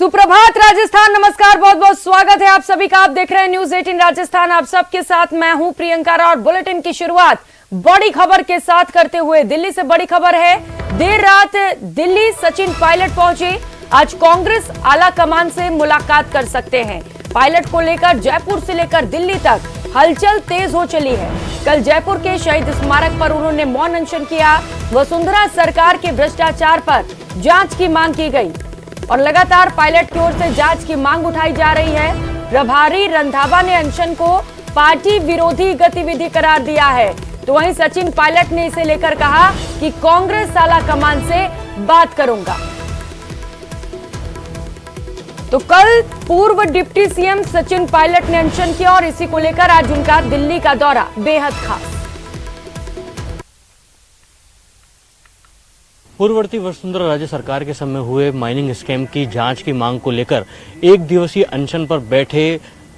सुप्रभात राजस्थान, नमस्कार, बहुत बहुत स्वागत है आप सभी का। आप देख रहे हैं न्यूज 18 राजस्थान। आप सबके साथ मैं हूं प्रियंका और बुलेटिन की शुरुआत बड़ी खबर के साथ करते हुए दिल्ली से बड़ी खबर है। देर रात दिल्ली सचिन पायलट पहुंचे। आज कांग्रेस आला कमान से मुलाकात कर सकते हैं। पायलट को लेकर जयपुर से लेकर दिल्ली तक हलचल तेज हो चली है। कल जयपुर के शहीद स्मारक पर उन्होंने मौन अनशन किया। वसुंधरा सरकार के भ्रष्टाचार पर जांच की मांग की गई और लगातार पायलट की ओर से जांच की मांग उठाई जा रही है। प्रभारी रंधावा ने अनशन को पार्टी विरोधी गतिविधि करार दिया है, तो वहीं सचिन पायलट ने इसे लेकर कहा कि कांग्रेस आला कमान से बात करूंगा। तो कल पूर्व डिप्टी सीएम सचिन पायलट ने अनशन किया और इसी को लेकर आज उनका दिल्ली का दौरा बेहद खास। पूर्ववर्ती वसुंधरा राज्य सरकार के समय हुए माइनिंग स्कैम की जांच की मांग को लेकर एक दिवसीय अनशन पर बैठे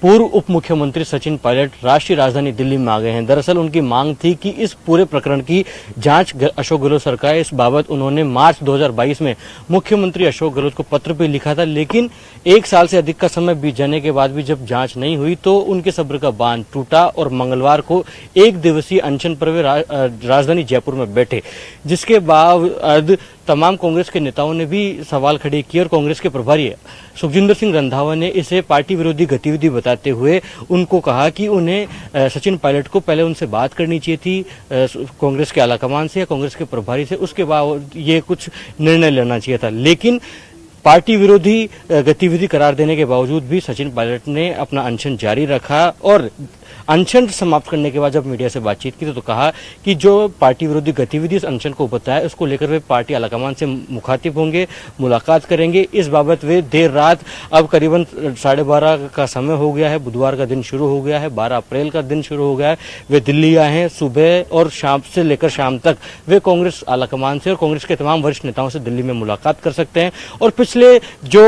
पूर्व उप मुख्यमंत्री सचिन पायलट राष्ट्रीय राजधानी दिल्ली में आ गए हैं। दरअसल उनकी मांग थी कि इस पूरे प्रकरण की जांच अशोक गहलोत सरकार, इस बाबत उन्होंने मार्च 2022 में मुख्यमंत्री अशोक गहलोत को पत्र भी लिखा था, लेकिन एक साल से अधिक का समय बीत जाने के बाद भी जब जांच नहीं हुई तो उनके सब्र का बांध टूटा और मंगलवार को एक दिवसीय अनशन पर वे राजधानी जयपुर में बैठे, जिसके बाद तमाम कांग्रेस के नेताओं ने भी सवाल खड़े किए और कांग्रेस के प्रभारी सुखजिंदर सिंह रंधावा ने इसे पार्टी विरोधी गतिविधि बताते हुए उनको कहा कि उन्हें सचिन पायलट को पहले उनसे बात करनी चाहिए थी कांग्रेस के आलाकमान से या कांग्रेस के प्रभारी से, उसके बाद ये कुछ निर्णय लेना चाहिए था। लेकिन पार्टी विरोधी गतिविधि करार देने के बावजूद भी सचिन पायलट ने अपना अनशन जारी रखा और अनशन समाप्त करने के बाद जब मीडिया से बातचीत की तो कहा कि जो पार्टी विरोधी गतिविधि इस अनशन को बताया उसको लेकर वे पार्टी आलाकमान से मुखातिब होंगे, मुलाकात करेंगे। इस बाबत वे देर रात, अब करीबन 12:30 का समय हो गया है, बुधवार का दिन शुरू हो गया है, 12 अप्रैल का दिन शुरू हो गया है, वे दिल्ली आए हैं। सुबह और शाम से लेकर शाम तक वे कांग्रेस आलाकमान से और कांग्रेस के तमाम वरिष्ठ नेताओं से दिल्ली में मुलाकात कर सकते हैं। और पिछले जो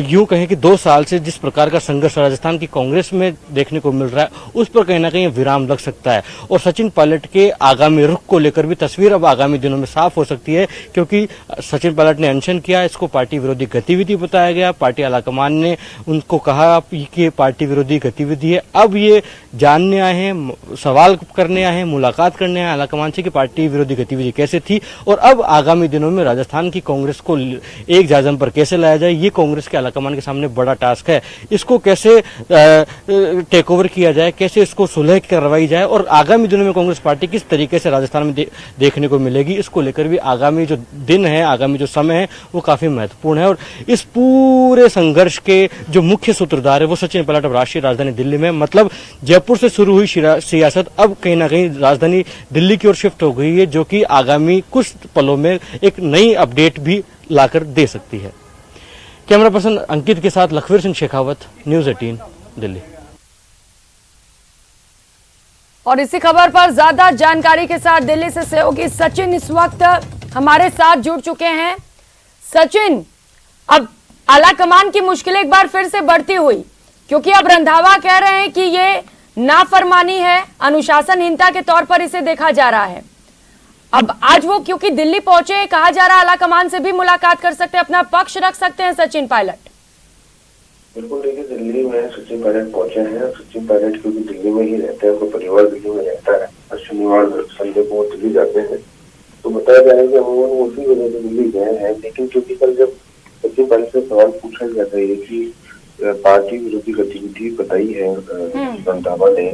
यूं कहें कि 2 साल से जिस प्रकार का संघर्ष राजस्थान की कांग्रेस में देखने को मिल रहा है उस पर कहीं ना कहीं विराम लग सकता है और सचिन पायलट के आगामी रुख को लेकर भी तस्वीर अब आगामी दिनों में साफ हो सकती है, क्योंकि सचिन पायलट ने अनशन किया, इसको पार्टी विरोधी गतिविधि बताया गया। पार्टी आलाकमान ने उनको कहा कि पार्टी विरोधी गतिविधि है। अब ये जानने आए हैं, सवाल करने आए हैं, मुलाकात करने आए आलाकमान से कि पार्टी विरोधी गतिविधि कैसे थी और अब आगामी दिनों में राजस्थान की कांग्रेस को एक जाजम पर कैसे लाया जाए, ये कांग्रेस के आलाकमान के सामने बड़ा टास्क है। इसको कैसे टेक ओवर किया जाए, कैसे इसको सुलह करवाई जाए और आगामी दिनों में कांग्रेस पार्टी किस तरीके से राजस्थान में देखने को मिलेगी, इसको लेकर भी आगामी जो दिन है, आगामी जो समय है वो काफी महत्वपूर्ण है। और इस पूरे संघर्ष के जो मुख्य सूत्रधार है वो सचिन पायलट अब राष्ट्रीय राजधानी दिल्ली में, मतलब जयपुर से शुरू हुई सियासत अब कहीं ना कहीं राजधानी दिल्ली की ओर शिफ्ट हो गई है, जो कि आगामी कुछ पलों में एक नई अपडेट भी लाकर दे सकती है। कैमरा पर्सन अंकित के साथ लखवीर सिंह शेखावत, न्यूज 18 दिल्ली। और इसी खबर पर ज्यादा जानकारी के साथ दिल्ली से सहयोगी सचिन इस वक्त हमारे साथ जुड़ चुके हैं। सचिन, अब आलाकमान की मुश्किलें एक बार फिर से बढ़ती हुई, क्योंकि अब रंधावा कह रहे हैं कि ये नाफरमानी है, अनुशासनहीनता के तौर पर इसे देखा जा रहा है। अब आज वो क्योंकि दिल्ली पहुंचे, कहा जा रहा है आलाकमान से भी मुलाकात कर सकते हैं, अपना पक्ष रख सकते हैं सचिन पायलट। बिल्कुल, देखिए दिल्ली में सचिन पायलट पहुंचे हैं। सचिन पायलट क्योंकि दिल्ली में ही रहते हैं, उनका परिवार दिल्ली में रहता है और शनिवार संडे को दिल्ली जाते हैं, तो बताया जा रहा है कि वो उसी वजह से दिल्ली गए हैं। लेकिन क्योंकि कल जब सचिन पायलट से सवाल पूछा जाता है कि पार्टी विरोधी गतिविधि बताई है रंधावा ने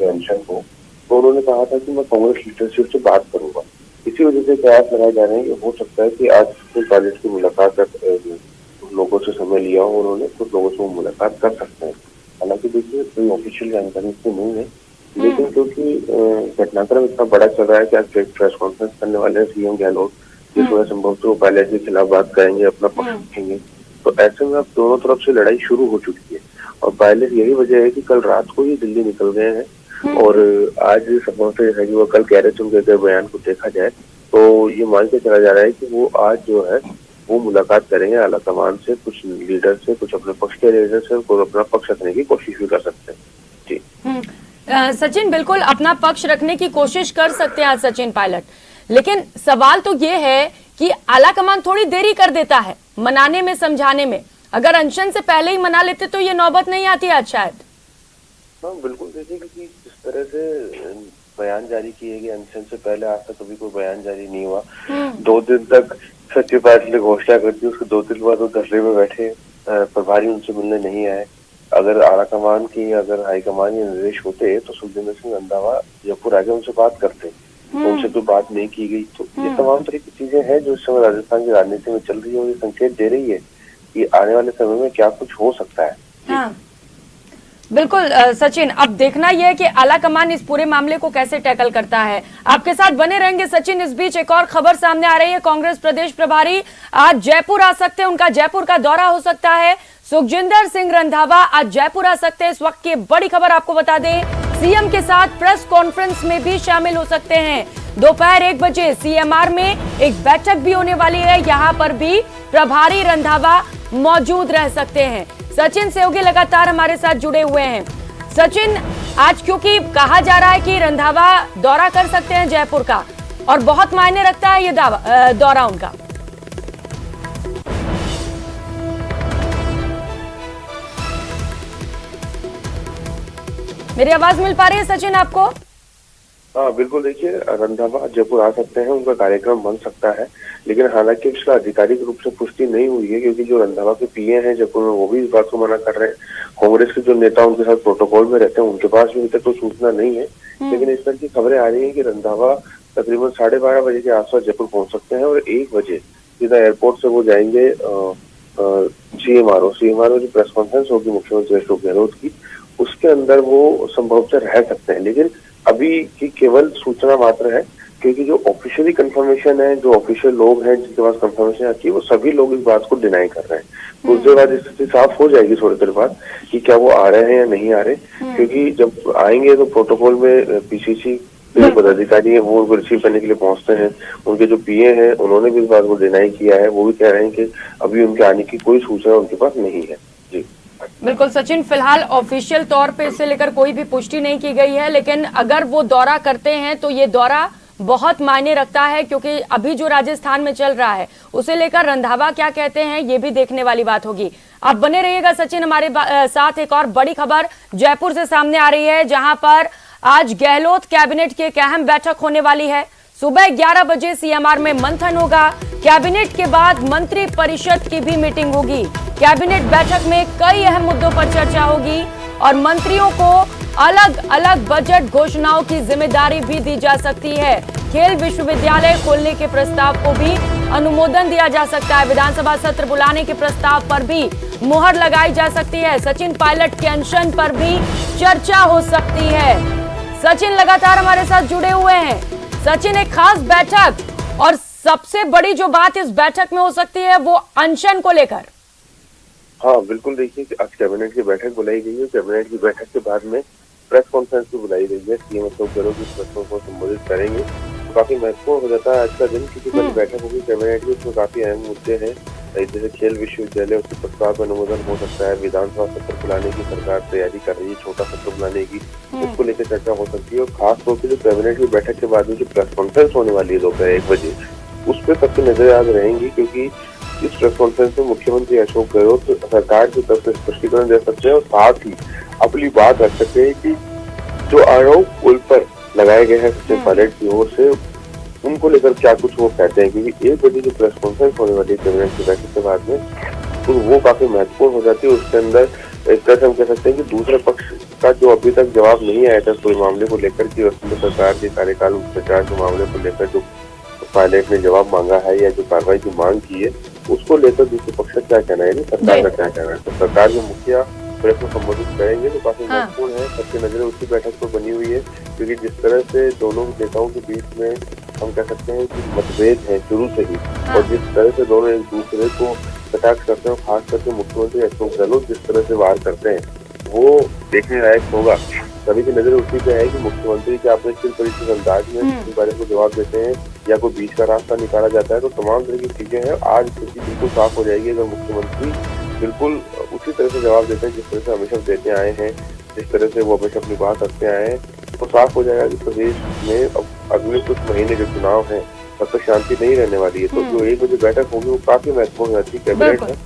अनशन को, तो उन्होंने कहा था कि मैं कांग्रेस लीडरशिप से बात करूंगा। इसी वजह से प्रयास लगाए जा रहे हैं कि हो सकता है कि आज सचिन पायलट की मुलाकात लोगों से समय लिया हो उन्होंने, कुछ लोगों से मुलाकात कर सकते हैं। हालांकि देखिए कोई ऑफिशियल जानकारी इससे नहीं है, लेकिन क्योंकि घटनाक्रम इतना बड़ा चल रहा है कि आज प्रेस कॉन्फ्रेंस करने वाले हैं सीएम गहलोत, जिसमें संभवतः वो पायलट के खिलाफ बात करेंगे, अपना पक्ष रखेंगे। तो ऐसे में अब दोनों तरफ से लड़ाई शुरू हो चुकी है और पायलट यही वजह है कि कल रात को ही दिल्ली निकल गए हैं और आज संभवतः जैसा कि वो कल कह रहे थे, उनके बयान को देखा जाए तो ये मान के चला जा रहा है कि वो आज जो है वो मुलाकात करेंगे आलाकमान से, कुछ लीडर से, कुछ अपने पक्ष के लीडर से, को अपना पक्ष रखने की कोशिश भी कर सकते हैं। जी सचिन, बिल्कुल अपना पक्ष रखने की कोशिश कर सकते हैं आज सचिन पायलट, लेकिन सवाल तो ये है कि आलाकमान थोड़ी देरी कर देता है मनाने में, समझाने में। अगर अनशन से पहले ही मना लेते तो ये नौबत नहीं आती आज शायद। हाँ बिल्कुल, देखिए क्योंकि जिस तरह से बयान जारी किए गए अनशन से पहले आज तक कभी कोई बयान जारी नहीं हुआ। 2 दिन तक सचिन पायलट ने घोषणा कर दी, उसके 2 दिन बाद वो धरने में बैठे, प्रभारी उनसे मिलने नहीं आए। अगर आला कमान की, अगर हाईकमान या निर्देश होते तो सुखजिंदर सिंह रंधावा जयपुर आके उनसे बात करते, उनसे तो बात नहीं की गई। तो ये तमाम तरह की चीजें हैं जो इस समय राजस्थान की राजनीति में चल रही है और ये संकेत दे रही है कि आने वाले समय में क्या कुछ हो सकता है। हाँ बिल्कुल सचिन, अब देखना यह है कि आला कमान इस पूरे मामले को कैसे टैकल करता है। आपके साथ बने रहेंगे सचिन। इस बीच एक और खबर सामने आ रही है, कांग्रेस प्रदेश प्रभारी आज जयपुर आ सकते हैं, उनका जयपुर का दौरा हो सकता है। सुखजिंदर सिंह रंधावा आज जयपुर आ सकते हैं। इस वक्त की बड़ी खबर आपको बता दें, सीएम के साथ प्रेस कॉन्फ्रेंस में भी शामिल हो सकते हैं। दोपहर 1 बजे सीएमआर में एक बैठक भी होने वाली है, यहाँ पर भी प्रभारी रंधावा मौजूद रह सकते हैं। सचिन सहयोगी लगातार हमारे साथ जुड़े हुए हैं। सचिन, आज क्योंकि कहा जा रहा है कि रंधावा दौरा कर सकते हैं जयपुर का और बहुत मायने रखता है ये दौरा उनका। मेरी आवाज मिल पा रही है सचिन आपको? हाँ बिल्कुल, देखिए रंधावा जयपुर आ सकते हैं, उनका कार्यक्रम बन सकता है, लेकिन हालांकि इसका आधिकारिक रूप से पुष्टि नहीं हुई है क्योंकि जो रंधावा के पीए हैं जयपुर में वो भी इस बात को मना कर रहे हैं। कांग्रेस के जो नेता उनके साथ प्रोटोकॉल में रहते हैं उनके पास भी अभी तक तो सूचना नहीं है, लेकिन इस तरह की खबरें आ रही है कि रंधावा तकरीबन 12:30 बजे के आसपास जयपुर पहुंच सकते हैं और 1 बजे सीधा एयरपोर्ट से वो जाएंगे सीएमआरओ जो प्रेस कॉन्फ्रेंस होगी मुख्यमंत्री अशोक गहलोत की, उसके अंदर वो संभवतः रह सकते हैं। लेकिन अभी की केवल सूचना मात्र है क्योंकि जो ऑफिशियली कंफर्मेशन है, जो ऑफिशियल लोग हैं जिनके पास कंफर्मेशन आती है, वो सभी लोग इस बात को डिनाई कर रहे हैं। कुछ देर बाद स्थिति साफ हो जाएगी थोड़ी देर बाद कि क्या वो आ रहे हैं या नहीं आ रहे, क्योंकि जब आएंगे तो प्रोटोकॉल में पीसीसी जो पदाधिकारी है वो उनको रिसीव करने के लिए पहुंचते हैं। उनके जो पीए हैं उन्होंने भी इस बात को डिनाई किया है, वो भी कह रहे हैं कि अभी उनके आने की कोई सूचना उनके पास नहीं है। जी बिल्कुल सचिन, फिलहाल ऑफिशियल तौर पे इससे लेकर कोई भी पुष्टि नहीं की गई है, लेकिन अगर वो दौरा करते हैं तो ये दौरा बहुत मायने रखता है क्योंकि अभी जो राजस्थान में चल रहा है उसे लेकर रंधावा क्या कहते हैं ये भी देखने वाली बात होगी। आप बने रहिएगा सचिन हमारे साथ। एक और बड़ी खबर जयपुर से सामने आ रही है जहां पर आज गहलोत कैबिनेट की एक अहम बैठक होने वाली है। सुबह 11 बजे सीएमआर में मंथन होगा। कैबिनेट के बाद मंत्री परिषद की भी मीटिंग होगी। कैबिनेट बैठक में कई अहम मुद्दों पर चर्चा होगी और मंत्रियों को अलग अलग बजट घोषणाओं की जिम्मेदारी भी दी जा सकती है। खेल विश्वविद्यालय खोलने के प्रस्ताव को भी अनुमोदन दिया जा सकता है। विधानसभा सत्र बुलाने के प्रस्ताव पर भी मुहर लगाई जा सकती है। सचिन पायलट के अनशन पर भी चर्चा हो सकती है। सचिन लगातार हमारे साथ जुड़े हुए हैं। सचिन, एक खास बैठक और सबसे बड़ी जो बात इस बैठक में हो सकती है वो अनशन को लेकर। हाँ बिल्कुल, देखिए आज कैबिनेट की बैठक बुलाई गई है। कैबिनेट की बैठक के बाद में प्रेस कॉन्फ्रेंस भी बुलाई गई है। सीएम अशोक गहलोत की प्रश्नों को संबोधित करेंगे तो काफी महत्वपूर्ण हो जाता है आज का दिन क्योंकि कल बैठक होगी कैबिनेट की, उसमें काफी अहम मुद्दे हैं जैसे खेल विश्वविद्यालय उसके प्रस्ताव का अनुमोदन हो सकता है। विधानसभा सत्र बुलाने की सरकार तैयारी कर रही है, छोटा सत्र बुलाने की, उसको लेकर चर्चा हो सकती है। और खास तौर पर जो कैबिनेट की बैठक के बाद में जो प्रेस कॉन्फ्रेंस होने वाली है दोपहर 1 बजे, उस पर सबकी नजर रहेंगी क्योंकि इस प्रेस कॉन्फ्रेंस में मुख्यमंत्री अशोक गहलोत सरकार की तरफ से स्पष्टीकरण दे सकते हैं और साथ ही अपनी बात रख सकते हैं कि जो आरोप उन पर लगाए गए हैं सचिन पायलट की ओर से उनको लेकर क्या कुछ वो कहते हैं। क्योंकि 1 बजे जो प्रेस कॉन्फ्रेंस होने वाली है कैबिनेट की बैठक के बाद में तो वो काफी महत्वपूर्ण हो जाती है। उसके अंदर एक तरह से हम कह सकते हैं कि दूसरे पक्ष का जो अभी तक जवाब नहीं आया था कोई मामले को लेकर कि वसुंधरा सरकार के कार्यकाल भ्रष्टाचार के मामले को लेकर जो पायलट ने जवाब मांगा है या जो कार्रवाई की मांग की है उसको लेकर दूसरे पक्ष का क्या कहना है, सरकार का क्या कहना है। तो सरकार के मुखिया प्रेस को संबोधित करेंगे तो काफी महत्वपूर्ण है। सबकी नजरें उसी बैठक पर बनी हुई है क्योंकि जिस तरह से दोनों नेताओं के बीच में हम कह सकते हैं कि मतभेद है शुरू से ही और जिस तरह से दोनों एक दूसरे को कटाक्ष करते हैं, खास करके मुख्यमंत्री अशोक गहलोत जिस तरह से वार करते हैं वो देखने लायक होगा। सभी की नजर उसी पे है कि मुख्यमंत्री के अपने सिर परिचित अंदाज में इस बारे को जवाब देते हैं या कोई बीच का रास्ता निकाला जाता है। तो तमाम तरह की चीजें हैं। आज स्थिति बिल्कुल साफ हो जाएगी अगर मुख्यमंत्री बिल्कुल उसी तरह से जवाब देते हैं जिस तरह से हमेशा देते आए हैं, जिस तरह से वो हमेशा अपनी बात रखते आए हैं। तो साफ हो जाएगा कि प्रदेश में अब अगले कुछ महीने जो चुनाव है तब तक शांति नहीं रहने वाली है। तो जो 1 बजे बैठक होगी वो काफी महत्वपूर्ण रहती है। कैबिनेट है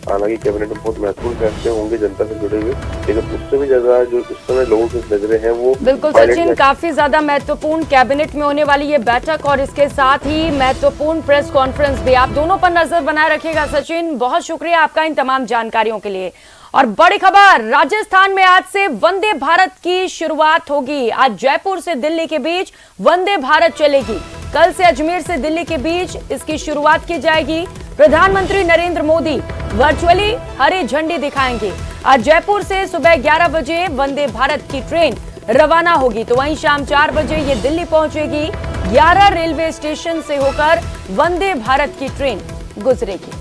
हालांकि कैबिनेट में बहुत महत्वपूर्ण फैसले होंगे जनता से जुड़े हुए, लेकिन उससे भी ज्यादा जो इस समय लोगों की नजरें हैं वो बिल्कुल सचिन, काफी ज्यादा महत्वपूर्ण कैबिनेट में होने वाली ये बैठक और इसके साथ ही महत्वपूर्ण प्रेस कॉन्फ्रेंस भी। आप दोनों पर नजर बनाए रखिएगा सचिन। बहुत शुक्रिया आपका इन तमाम जानकारियों के लिए। और बड़ी खबर, राजस्थान में आज से वंदे भारत की शुरुआत होगी। आज जयपुर से दिल्ली के बीच वंदे भारत चलेगी। कल से अजमेर से दिल्ली के बीच इसकी शुरुआत की जाएगी। प्रधानमंत्री नरेंद्र मोदी वर्चुअली हरी झंडी दिखाएंगे। आज जयपुर से सुबह 11 बजे वंदे भारत की ट्रेन रवाना होगी, तो वहीं शाम 4 बजे ये दिल्ली पहुंचेगी। 11 रेलवे स्टेशन से होकर वंदे भारत की ट्रेन गुजरेगी।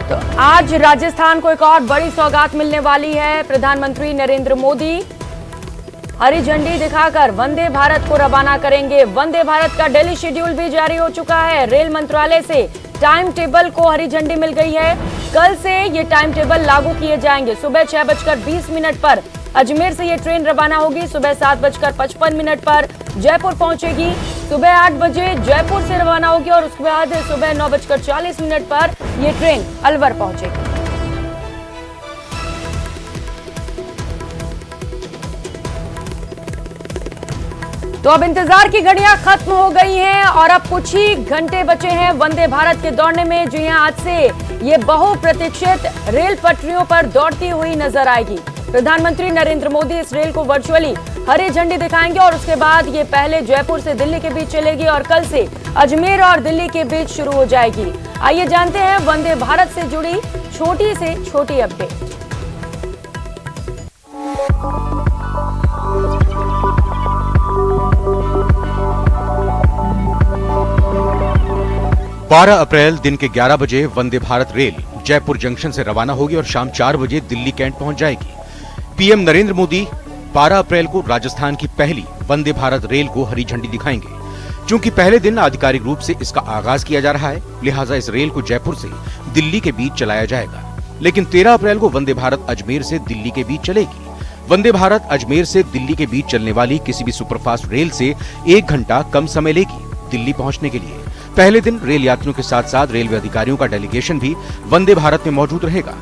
तो आज राजस्थान को एक और बड़ी सौगात मिलने वाली है। प्रधानमंत्री नरेंद्र मोदी हरी झंडी दिखाकर वंदे भारत को रवाना करेंगे। वंदे भारत का दिल्ली शेड्यूल भी जारी हो चुका है। रेल मंत्रालय से टाइम टेबल को हरी झंडी मिल गई है। कल से ये टाइम टेबल लागू किए जाएंगे। सुबह 6:20 पर अजमेर से ये ट्रेन रवाना होगी। सुबह 7:55 पर जयपुर पहुंचेगी। सुबह 8 बजे जयपुर से रवाना होगी और उसके बाद सुबह 9:40 पर ये ट्रेन अलवर पहुंचेगी। तो अब इंतजार की घड़ियां खत्म हो गई हैं और अब कुछ ही घंटे बचे हैं वंदे भारत के दौड़ने में। जी हां, आज से ये बहुप्रतीक्षित रेल पटरियों पर दौड़ती हुई नजर आएगी। प्रधानमंत्री नरेंद्र मोदी इस रेल को वर्चुअली हरी झंडी दिखाएंगे और उसके बाद ये पहले जयपुर से दिल्ली के बीच चलेगी और कल से अजमेर और दिल्ली के बीच शुरू हो जाएगी। आइए जानते हैं वंदे भारत से जुड़ी छोटी से छोटी अपडेट। 12 अप्रैल दिन के 11 बजे वंदे भारत रेल जयपुर जंक्शन से रवाना होगी और शाम 4 बजे दिल्ली कैंट पहुंच जाएगी। पीएम नरेंद्र मोदी 12 अप्रैल को राजस्थान की पहली वंदे भारत रेल को हरी झंडी दिखाएंगे। चूंकि पहले दिन आधिकारिक रूप से इसका आगाज किया जा रहा है, लिहाजा इस रेल को जयपुर से दिल्ली के बीच चलाया जाएगा। लेकिन 13 अप्रैल को वंदे भारत अजमेर से दिल्ली के बीच चलेगी। वंदे भारत अजमेर से दिल्ली के बीच चलने वाली किसी भी सुपरफास्ट रेल से 1 घंटा कम समय लेगी दिल्ली पहुंचने के लिए। पहले दिन रेल यात्रियों के साथ साथ रेलवे अधिकारियों का डेलीगेशन भी वंदे भारत में मौजूद रहेगा।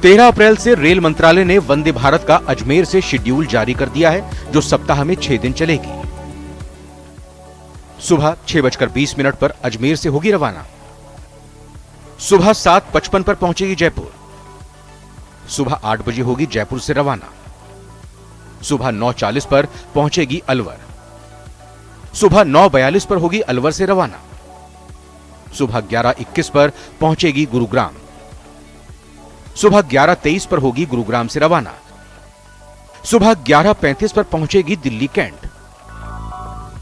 13 अप्रैल से रेल मंत्रालय ने वंदे भारत का अजमेर से शेड्यूल जारी कर दिया है, जो सप्ताह में 6 दिन चलेगी। सुबह 6:20 पर अजमेर से होगी रवाना। सुबह 7:55 पर पहुंचेगी जयपुर। सुबह 8 बजे होगी जयपुर से रवाना। सुबह 9:40 पर पहुंचेगी अलवर। सुबह 9:42 पर होगी अलवर से रवाना। सुबह 11:21 पर पहुंचेगी गुरुग्राम। सुबह 11:23 पर होगी गुरुग्राम से रवाना। सुबह 11:35 पर पहुंचेगी दिल्ली कैंट।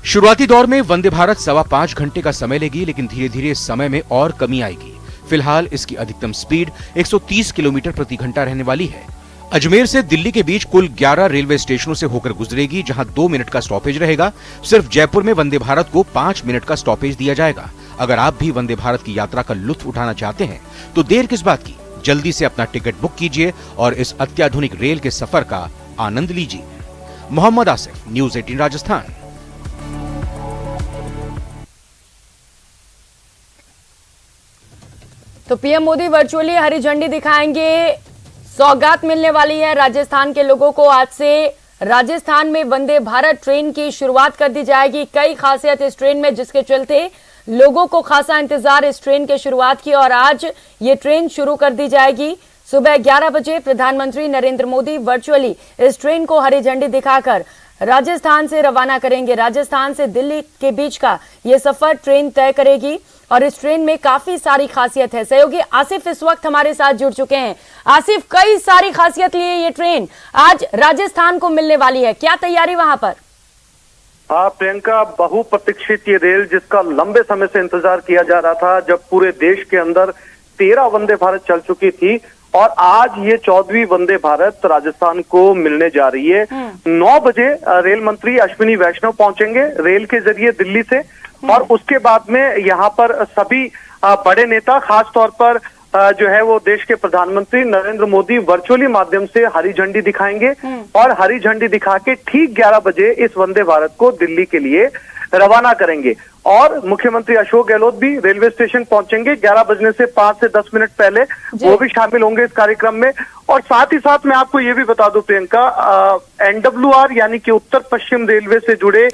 शुरुआती दौर में वंदे भारत 5.25 घंटे का समय लेगी, लेकिन धीरे धीरे इस समय में और कमी आएगी। फिलहाल इसकी अधिकतम स्पीड 130 किलोमीटर प्रति घंटा रहने वाली है। अजमेर से दिल्ली के बीच कुल 11 रेलवे स्टेशनों से होकर गुजरेगी, जहां 2 मिनट का स्टॉपेज रहेगा। सिर्फ जयपुर में वंदे भारत को 5 मिनट का स्टॉपेज दिया जाएगा। अगर आप भी वंदे भारत की यात्रा का लुत्फ उठाना चाहते हैं तो देर किस बात की, जल्दी से अपना टिकट बुक कीजिए और इस अत्याधुनिक रेल के सफर का आनंद लीजिए। मोहम्मद आसिफ, न्यूज़ 18 राजस्थान। तो पीएम मोदी वर्चुअली हरी झंडी दिखाएंगे। सौगात मिलने वाली है राजस्थान के लोगों को। आज से राजस्थान में वंदे भारत ट्रेन की शुरुआत कर दी जाएगी। कई खासियत इस ट्रेन में, जिसके चलते लोगों को खासा इंतजार इस ट्रेन की शुरुआत की और आज ये ट्रेन शुरू कर दी जाएगी। सुबह 11 बजे प्रधानमंत्री नरेंद्र मोदी वर्चुअली इस ट्रेन को हरी झंडी दिखाकर राजस्थान से रवाना करेंगे। राजस्थान से दिल्ली के बीच का ये सफर ट्रेन तय करेगी और इस ट्रेन में काफी सारी खासियत है। सहयोगी आसिफ इस वक्त हमारे साथ जुड़ चुके हैं। आसिफ, कई सारी खासियत लिए ये ट्रेन आज राजस्थान को मिलने वाली है, क्या तैयारी वहां पर? हाँ प्रियंका, बहुप्रतीक्षित ये रेल जिसका लंबे समय से इंतजार किया जा रहा था, जब पूरे देश के अंदर 13 वंदे भारत चल चुकी थी और आज ये 14वीं वंदे भारत राजस्थान को मिलने जा रही है। 9 बजे रेल मंत्री अश्विनी वैष्णव पहुंचेंगे रेल के जरिए दिल्ली से और उसके बाद में यहाँ पर सभी बड़े नेता, खास तौर पर जो है वो देश के प्रधानमंत्री नरेंद्र मोदी वर्चुअली माध्यम से हरी झंडी दिखाएंगे और हरी झंडी दिखा के ठीक 11 बजे इस वंदे भारत को दिल्ली के लिए रवाना करेंगे। और मुख्यमंत्री अशोक गहलोत भी रेलवे स्टेशन पहुंचेंगे 11 बजने से 5 से 10 मिनट पहले, वो भी शामिल होंगे इस कार्यक्रम में। और साथ ही साथ मैं आपको ये भी बता दूं प्रियंका, NWR यानी कि उत्तर पश्चिम रेलवे से जुड़े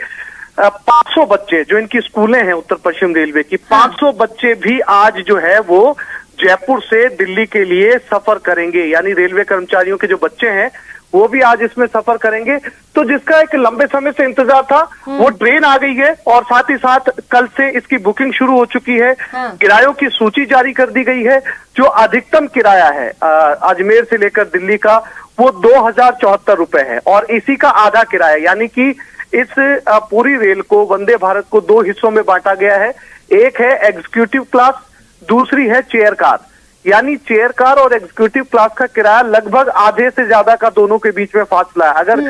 500 बच्चे, जो इनकी स्कूलें हैं उत्तर पश्चिम रेलवे की, 500 बच्चे भी आज जो है वो जयपुर से दिल्ली के लिए सफर करेंगे। यानी रेलवे कर्मचारियों के जो बच्चे हैं वो भी आज इसमें सफर करेंगे। तो जिसका एक लंबे समय से इंतजार था वो ट्रेन आ गई है, और साथ ही साथ कल से इसकी बुकिंग शुरू हो चुकी है। किरायों की सूची जारी कर दी गई है। जो अधिकतम किराया है अजमेर से लेकर दिल्ली का, वो 2074 रुपए है, और इसी का आधा किराया, यानी कि इस पूरी रेल को, वंदे भारत को 2 हिस्सों में बांटा गया है। एक है एग्जीक्यूटिव क्लास, दूसरी है चेयर कार। यानी चेयर कार और एग्जीक्यूटिव क्लास का किराया लगभग आधे से ज्यादा का दोनों के बीच में फासला है। अगर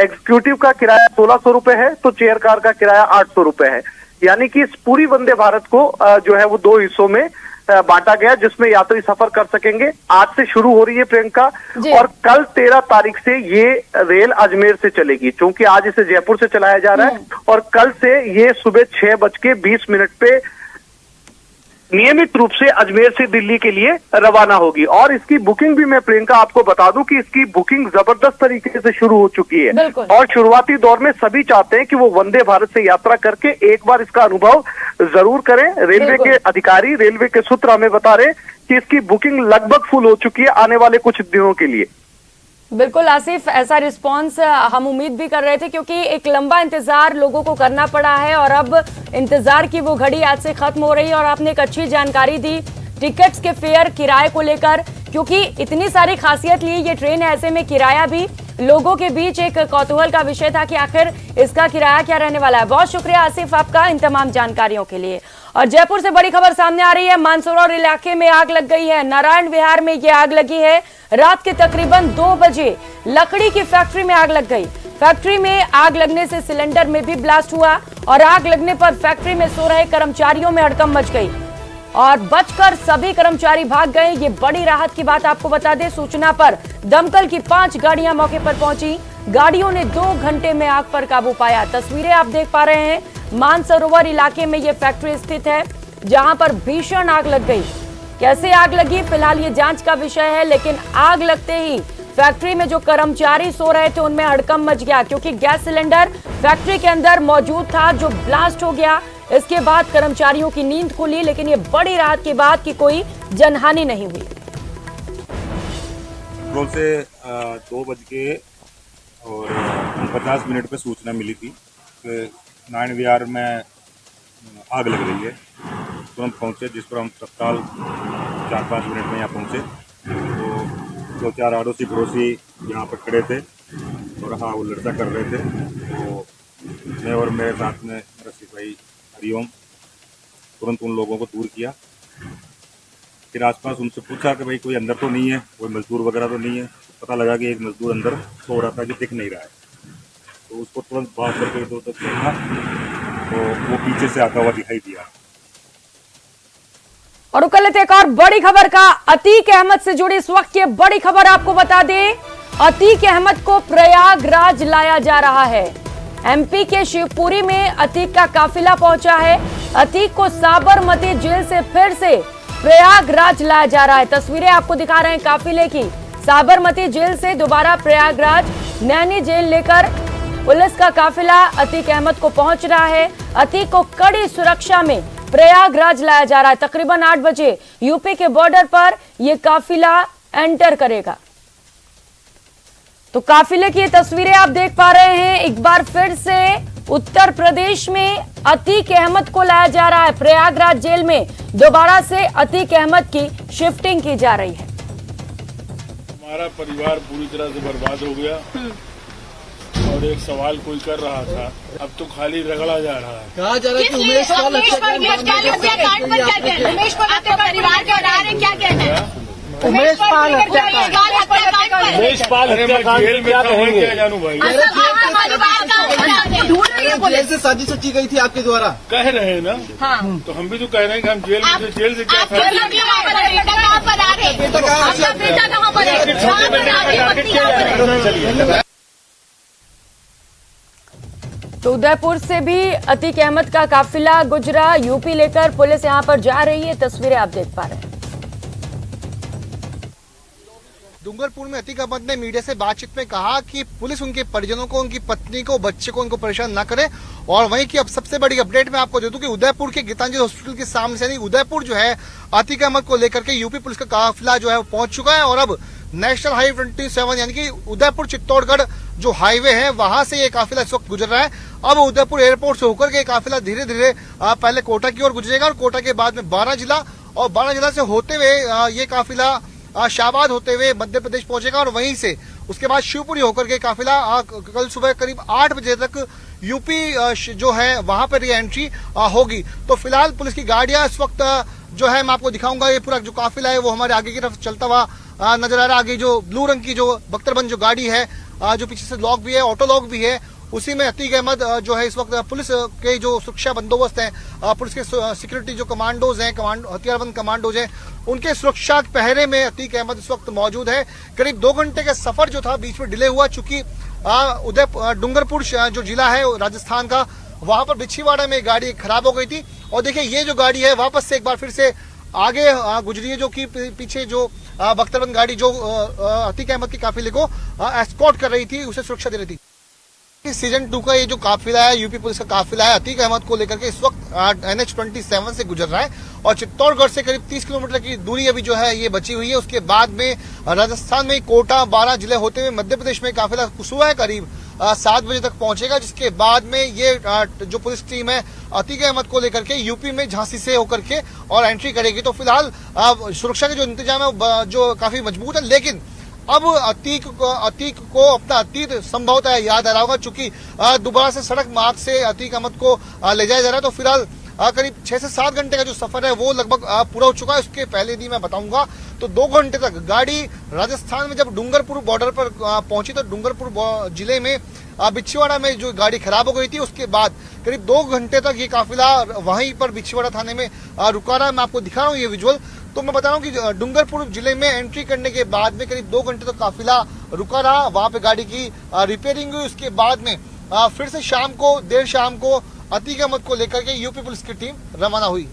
एग्जीक्यूटिव का किराया 1600 रुपए है तो चेयर कार का किराया 800 रुपए है। यानी कि इस पूरी वंदे भारत को जो है वो 2 हिस्सों में बांटा गया, जिसमें यात्री सफर कर सकेंगे। आज से शुरू हो रही है प्रियंका, और कल 13 तारीख से ये रेल अजमेर से चलेगी, क्योंकि आज इसे जयपुर से चलाया जा रहा है। और कल से ये सुबह 6:20 पे नियमित रूप से अजमेर से दिल्ली के लिए रवाना होगी। और इसकी बुकिंग भी मैं प्रियंका आपको बता दूं कि इसकी बुकिंग जबरदस्त तरीके से शुरू हो चुकी है। और शुरुआती दौर में सभी चाहते हैं कि वो वंदे भारत से यात्रा करके एक बार इसका अनुभव जरूर करें। रेलवे के अधिकारी, रेलवे के सूत्र हमें बता रहे कि इसकी बुकिंग लगभग फुल हो चुकी है आने वाले कुछ दिनों के लिए। बिल्कुल आसिफ, ऐसा रिस्पांस हम उम्मीद भी कर रहे थे, क्योंकि एक लंबा इंतजार लोगों को करना पड़ा है और अब इंतजार की वो घड़ी आज से खत्म हो रही है। और आपने एक अच्छी जानकारी दी टिकट्स के फेयर, किराए को लेकर, क्योंकि इतनी सारी खासियत लिए ये ट्रेन है, ऐसे में किराया भी लोगों के बीच एक कौतूहल का विषय था कि आखिर इसका किराया क्या रहने वाला है। बहुत शुक्रिया आसिफ आपका इन तमाम जानकारियों के लिए। और जयपुर से बड़ी खबर सामने आ रही है, मानसरोवर इलाके में आग लग गई है। नारायण विहार में ये आग लगी है। रात के तकरीबन 2 बजे लकड़ी की फैक्ट्री में आग लग गई। फैक्ट्री में आग लगने से सिलेंडर में भी ब्लास्ट हुआ, और आग लगने पर फैक्ट्री में सो रहे कर्मचारियों में हड़कंप मच गई और बचकर सभी कर्मचारी भाग गए। ये बड़ी राहत की बात आपको बता दें, सूचना पर दमकल की 5 गाड़ियां मौके पर पहुंची। गाड़ियों ने 2 घंटे में आग पर काबू पाया। तस्वीरें आप देख पा रहे हैं, मानसरोवर इलाके में ये फैक्ट्री स्थित है, जहां पर भीषण आग लग गई। कैसे आग लगी फिलहाल ये जांच का विषय है, लेकिन आग लगते ही फैक्ट्री में जो कर्मचारी सो रहे थे उनमें हड़कंप मच गया, क्योंकि गैस सिलेंडर फैक्ट्री के अंदर मौजूद था जो ब्लास्ट हो गया। इसके बाद कर्मचारियों की नींद खुली, लेकिन ये बड़ी राहत की बात कि कोई जनहानि नहीं हुई। कंट्रोल से 2:50 पे सूचना मिली थी कि नारायण विहार में आग लग रही है। तुरंत पहुंचे, जिस पर हम तत्काल 4-5 मिनट में यहाँ पहुंचे। तो 2-4 अड़ोसी पड़ोसी यहाँ पर खड़े थे और हाँ वो लड़का कर रहे थे। तो मैं और मेरे साथ में मेरा सिपाही हरिओम तुरंत उन लोगों को दूर किया। फिर आसपास उनसे पूछा कि भाई कोई अंदर तो नहीं है, कोई मजदूर वगैरह तो नहीं है। पता लगा कि एक मजदूर अंदर सो रहा था जो दिख नहीं रहा है। तो उसको तुरंत बाहर करके इधर उधर देखा तो वो पीछे से आता हुआ दिखाई दिया। और कल एक और बड़ी खबर का, अतीक अहमद से जुड़ी इस वक्त की बड़ी खबर आपको बता दें। अतीक अहमद को प्रयागराज लाया जा रहा है। एमपी के शिवपुरी में अतीक का काफिला पहुंचा है। अतीक को साबरमती जेल से फिर से प्रयागराज लाया जा रहा है। तस्वीरें आपको दिखा रहे हैं काफिले की। साबरमती जेल से दोबारा प्रयागराज नैनी जेल लेकर पुलिस का काफिला अतीक अहमद को पहुंच रहा है। अतीक को कड़ी सुरक्षा में प्रयागराज लाया जा रहा है। तकरीबन 8 बजे यूपी के बॉर्डर पर यह काफिला एंटर करेगा। तो काफिले की तस्वीरें आप देख पा रहे हैं। एक बार फिर से उत्तर प्रदेश में अतीक अहमद को लाया जा रहा है। प्रयागराज जेल में दोबारा से अतीक अहमद की शिफ्टिंग की जा रही है। हमारा परिवार पूरी तरह से बर्बाद हो गया और एक सवाल कोई कर रहा था, अब तो खाली रगड़ा जा रहा है। कहा जा रहा है कि उमेश पाल हत्याकांड परिवार के बारे में क्या कहना है? उमेश पाल हत्याकांड जेल में क्या कहेंगे? क्या जानू भाई, जेल से साजिश रची गई थी आपके द्वारा, कह रहे हैं ना। हाँ। तो हम भी तो कह रहे हैं कि हम जेल से क्या तो उदयपुर से भी अतीक अहमद का काफिला गुजरा, यूपी लेकर पुलिस यहां पर जा रही है, तस्वीरें आप देख पा रहे हैं। डूंगरपुर में अतीक अहमद ने मीडिया से बातचीत में कहा कि पुलिस उनके परिजनों को, उनकी पत्नी को, बच्चे को उनको परेशान न करे। और वहीं की अब सबसे बड़ी अपडेट मैं आपको दे दूं कि उदयपुर के गीतांजलि हॉस्पिटल के सामने से यानी उदयपुर जो है अतीक अहमद को लेकर के यूपी पुलिस का काफिला जो है वो पहुंच चुका है। और अब नेशनल हाईवे 27 यानी कि उदयपुर चित्तौड़गढ़ जो हाईवे है वहां से ये काफिला इस वक्त गुजर रहा है। अब उदयपुर एयरपोर्ट से होकर के काफिला धीरे धीरे पहले कोटा की ओर गुजरेगा और कोटा के बाद में 12 जिला और 12 जिला से होते हुए ये काफिला शाहबाद होते हुए मध्य प्रदेश पहुंचेगा और वहीं से उसके बाद शिवपुरी होकर के काफिला कल सुबह करीब 8 बजे तक यूपी जो है वहां पर री एंट्री होगी। तो फिलहाल पुलिस की गाड़ियां इस वक्त जो है मैं आपको दिखाऊंगा, ये पूरा जो काफिला है वो हमारे आगे की तरफ चलता हुआ नजर आ रहा है। आगे जो ब्लू रंग की जो बख्तरबंद जो गाड़ी है जो पीछे से लॉक भी है, ऑटो लॉक भी है, उसी में अतीक अहमद जो है इस वक्त पुलिस के जो सुरक्षा बंदोबस्त है, पुलिस के सिक्योरिटी जो कमांडोज हैं, हथियारबंद कमांडोज हैं, उनके सुरक्षा पहरे में अतीक अहमद इस वक्त मौजूद है। करीब 2 घंटे का सफर जो था बीच में डिले हुआ, चूंकि डूंगरपुर जो जिला है राजस्थान का, वहां पर बिछीवाड़ा में गाड़ी खराब हो गई थी। और देखिए ये जो गाड़ी है वापस से एक बार फिर से आगे गुजरी है, जो कि पीछे जो बख्तरबंद गाड़ी जो अतीक अहमद के काफिले को एस्कॉर्ट कर रही थी, उसे सुरक्षा दे रही थी। सीजन 2 का ये जो काफिला है, यूपी पुलिस का काफिला है, अतीक अहमद को लेकर के इस वक्त NH 27 से गुजर रहा है और चित्तौड़गढ़ से करीब 30 किलोमीटर की दूरी अभी जो है ये बची हुई है। उसके बाद में राजस्थान में कोटा 12 जिले होते हुए मध्य प्रदेश में काफिला सुबह करीब 7 बजे तक पहुंचेगा, जिसके बाद में ये जो पुलिस टीम है अतीक अहमद को लेकर के यूपी में झांसी से होकर के और एंट्री करेगी। तो फिलहाल सुरक्षा के जो इंतजाम है जो काफी मजबूत है, लेकिन अब अतीक को अपना अतीत संभवतः याद आ रहा होगा, चूंकि दोबारा से सड़क मार्ग से अतीक अहमद को ले जाया जा रहा है। तो फिलहाल करीब 6 से 7 घंटे का जो सफर है वो लगभग पूरा हो चुका है। उसके पहले भी मैं बताऊंगा तो 2 घंटे तक गाड़ी राजस्थान में जब डूंगरपुर बॉर्डर पर पहुंची तो डूंगरपुर जिले में बिछीवाड़ा में जो गाड़ी खराब हो गई थी, उसके बाद करीब 2 घंटे तक ये काफिला वहीं पर बिछीवाड़ा थाने में रुका रहा है। मैं आपको दिखा रहा हूँ ये विजुअल। तो मैं बता रहा हूँ कि डूंगरपुर जिले में एंट्री करने के बाद में करीब 2 घंटे तक काफिला रुका रहा, वहां पे गाड़ी की रिपेयरिंग हुई। उसके बाद में फिर से देर शाम को अतीक अहमद को लेकर के यूपी पुलिस की टीम रवाना हुई।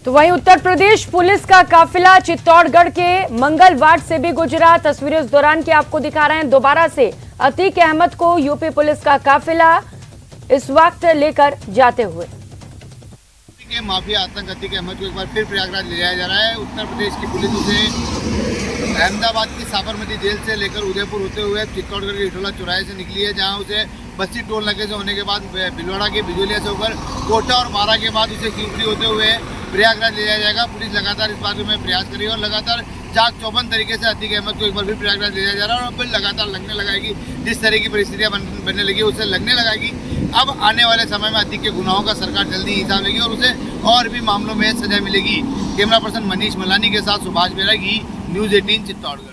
तो वहीं उत्तर प्रदेश पुलिस का काफिला चित्तौड़गढ़ के मंगल वार्ड से भी गुजरा, तस्वीरें उस दौरान की आपको दिखा रहे हैं। दोबारा से अतीक अहमद को यूपी पुलिस का काफिला इस वक्त लेकर जाते हुए के माफिया आतंक अतीक अहमद को एक बार फिर प्रयागराज ले जाया जा रहा है। उत्तर प्रदेश की पुलिस उसे अहमदाबाद की साबरमती जेल से लेकर उदयपुर होते हुए चित्तौड़गढ़ के इटोला चौराहे से निकली है, जहां उसे बस्ती टोल नाके से होने के बाद भिलवाड़ा के बिजोलिया से होकर कोटा और बारा के बाद उसे शिवपुरी होते हुए प्रयागराज ले जाया जाएगा। पुलिस लगातार इस बात में प्रयास करी और लगातार चाक चौबंद तरीके से अतीक अहमद को एक बार फिर प्रयागराज ले जाया जा रहा है और अब लगातार लगने लगाएगी, जिस तरह की परिस्थितियां बनने लगी उससे लगने लगाएगी। अब आने वाले समय में अतीक के गुनाहों का सरकार जल्दी हिसाब लेगी और उसे और भी मामलों में सजा मिलेगी। कैमरा पर्सन मनीष मलानी के साथ सुभाष बैरागी, न्यूज़ 18 चित्तौड़गढ़।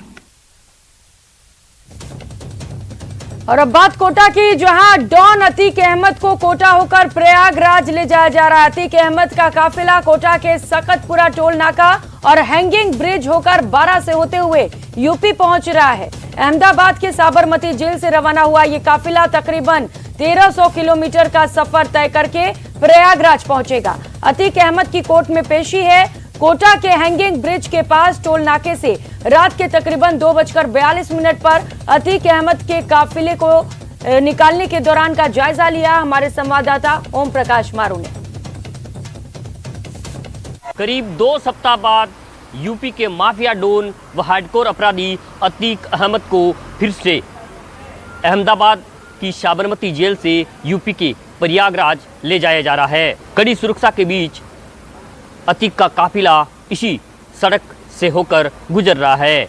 और अब बात कोटा की, जहां डॉन अतीक अहमद को कोटा होकर प्रयागराज ले जाया जा रहा है। अतीक अहमद का काफिला कोटा के सकतपुरा टोल नाका और हैंगिंग ब्रिज होकर बारा से होते हुए यूपी पहुंच रहा है। अहमदाबाद के साबरमती जेल से रवाना हुआ ये काफिला तकरीबन 1300 किलोमीटर का सफर तय करके प्रयागराज पहुंचेगा। अतीक अहमद की कोर्ट में पेशी है। कोटा के हैंगिंग ब्रिज के पास टोल नाके से रात के तकरीबन 2:42 पर अतीक अहमद के काफिले को निकालने के दौरान का जायजा लिया हमारे संवाददाता ओम प्रकाश मारू ने। करीब 2 सप्ताह बाद यूपी के माफिया डॉन व हार्डकोर अपराधी अतीक अहमद को फिर से अहमदाबाद की साबरमती जेल से यूपी के प्रयागराज ले जाया जा रहा है। कड़ी सुरक्षा के बीच अतीक का काफिला इसी सड़क से होकर गुजर रहा है।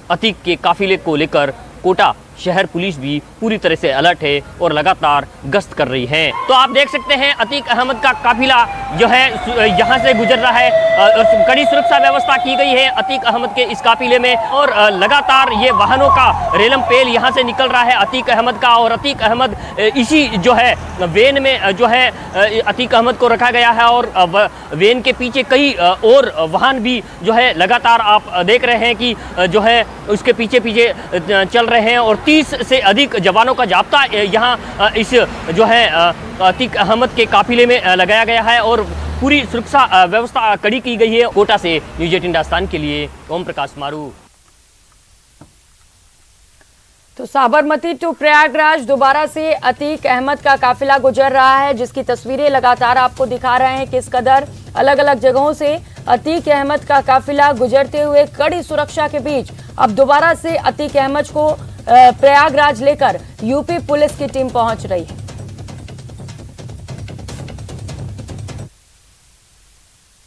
अतीक के काफिले को लेकर कोटा शहर पुलिस भी पूरी तरह से अलर्ट है और लगातार गश्त कर रही है। तो आप देख सकते हैं अतीक अहमद का काफिला जो है यहाँ से गुजर रहा है। कड़ी सुरक्षा व्यवस्था की गई है अतीक अहमद के इस काफिले में और लगातार ये वाहनों का रेलम पेल यहाँ से निकल रहा है अतीक अहमद का। और अतीक अहमद इसी जो है वेन में जो है अतीक अहमद को रखा गया है और वेन के पीछे कई और वाहन भी जो है लगातार आप देख रहे हैं कि जो है उसके पीछे पीछे चल रहे हैं और 30 से अधिक जवानों का जाब्ता यहाँ इस जो है अतीक अहमद के काफिले में लगाया गया है और पूरी सुरक्षा व्यवस्था कड़ी की गई है। कोटा से न्यूज़ 18 राजस्थान के लिए ओम प्रकाश मारू। तो साबरमती टू प्रयागराज दोबारा से अतीक अहमद का काफिला गुजर रहा है, जिसकी तस्वीरें लगातार आपको दिखा रहे हैं किस कदर अलग अलग जगहों से अतीक अहमद का काफिला गुजरते हुए कड़ी सुरक्षा के बीच अब दोबारा से अतीक अहमद को प्रयागराज लेकर यूपी पुलिस की टीम पहुंच रही है।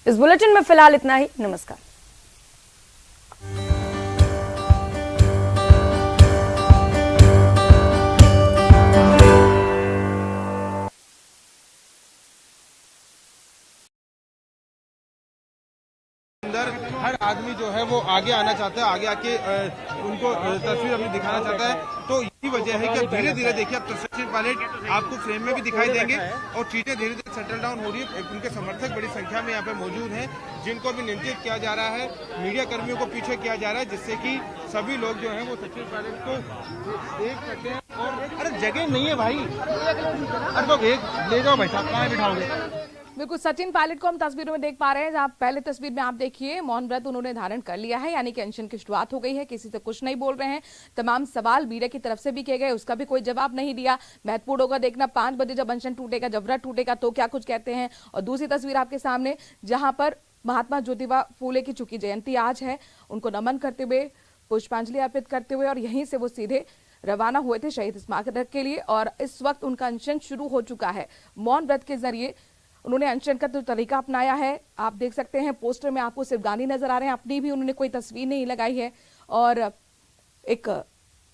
इस बुलेटिन में फिलहाल इतना ही। नमस्कार। हर आदमी जो है वो आगे आना चाहता है, आगे आके उनको तस्वीर अपनी दिखाना चाहता है। तो यही वजह है कि अब धीरे धीरे देखिए अब सचिन पायलट आपको फ्रेम में भी दिखाई देंगे और चीजें धीरे धीरे सेटल डाउन हो रही है। उनके समर्थक बड़ी संख्या में यहाँ पे मौजूद हैं, जिनको भी नियंत्रित किया जा रहा है, मीडिया कर्मियों को पीछे किया जा रहा है, जिससे कि सभी लोग जो है वो सचिन पायलट को देख सकते हैं। और अरे जगह नहीं है भाई, अरे तो एक ले जाओ भाई साहब, कहाँ बिठाओगे? बिल्कुल सचिन पायलट को हम तस्वीरों में देख पा रहे हैं, जहां पहले तस्वीर में आप देखिए मौन व्रत उन्होंने धारण कर लिया है, यानी कि अनशन की शुरुआत हो गई है। किसी से कुछ नहीं बोल रहे हैं। तमाम सवाल मीडिया की तरफ से भी किए गए, उसका भी कोई जवाब नहीं दिया। महत्वपूर्ण होगा देखना 5 बजे जब अनशन टूटेगा, जब व्रत टूटेगा तो क्या कुछ कहते हैं। और दूसरी तस्वीर आपके सामने जहां पर महात्मा ज्योतिबा फूले की चूंकि जयंती आज है, उनको नमन करते हुए पुष्पांजलि अर्पित करते हुए और यहीं से वो सीधे रवाना हुए थे शहीद स्मारक के लिए। और इस वक्त उनका अनशन शुरू हो चुका है। मौन व्रत के जरिए उन्होंने अनशन का जो तरीका अपनाया है, आप देख सकते हैं पोस्टर में आपको सिर्फ गांधी नजर आ रहे हैं, अपनी भी उन्होंने कोई तस्वीर नहीं लगाई है। और एक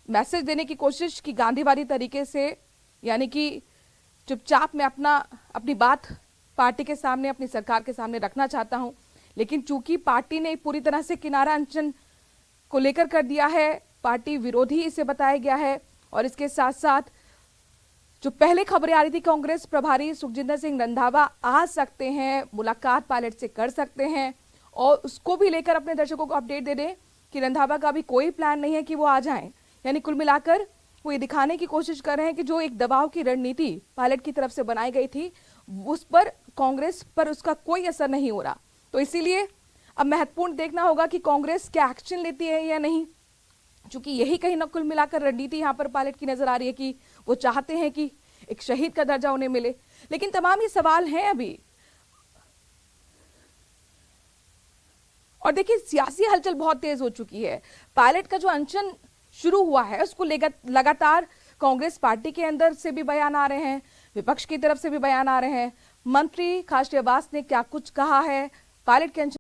मैसेज देने की कोशिश की गांधीवादी तरीके से, यानी कि चुपचाप मैं अपनी बात पार्टी के सामने, अपनी सरकार के सामने रखना चाहता हूं, लेकिन चूंकि पार्टी ने पूरी तरह से किनारा अनशन को लेकर कर दिया है, पार्टी विरोधी इसे बताया गया है। और इसके साथ साथ जो पहले खबरें आ रही थी कांग्रेस प्रभारी सुखजिंदर सिंह रंधावा आ सकते हैं, मुलाकात पायलट से कर सकते हैं और उसको भी लेकर अपने दर्शकों को अपडेट दे दें कि रंधावा का भी कोई प्लान नहीं है कि वो आ जाएं। यानी कुल मिलाकर वो ये दिखाने की कोशिश कर रहे हैं कि जो एक दबाव की रणनीति पायलट की तरफ से बनाई गई थी, उस पर कांग्रेस पर उसका कोई असर नहीं हो रहा। तो इसीलिए अब महत्वपूर्ण देखना होगा कि कांग्रेस क्या एक्शन लेती है या नहीं, क्योंकि यही कहीं ना कुल मिलाकर रणनीति यहाँ पर पायलट की नजर आ रही है कि वो चाहते हैं कि एक शहीद का दर्जा उन्हें मिले। लेकिन तमाम ये सवाल हैं अभी। और देखिए सियासी हलचल बहुत तेज हो चुकी है। पायलट का जो अनशन शुरू हुआ है उसको लगातार कांग्रेस पार्टी के अंदर से भी बयान आ रहे हैं, विपक्ष की तरफ से भी बयान आ रहे हैं। मंत्री खास शहबाज ने क्या कुछ कहा है पायलट के अनशन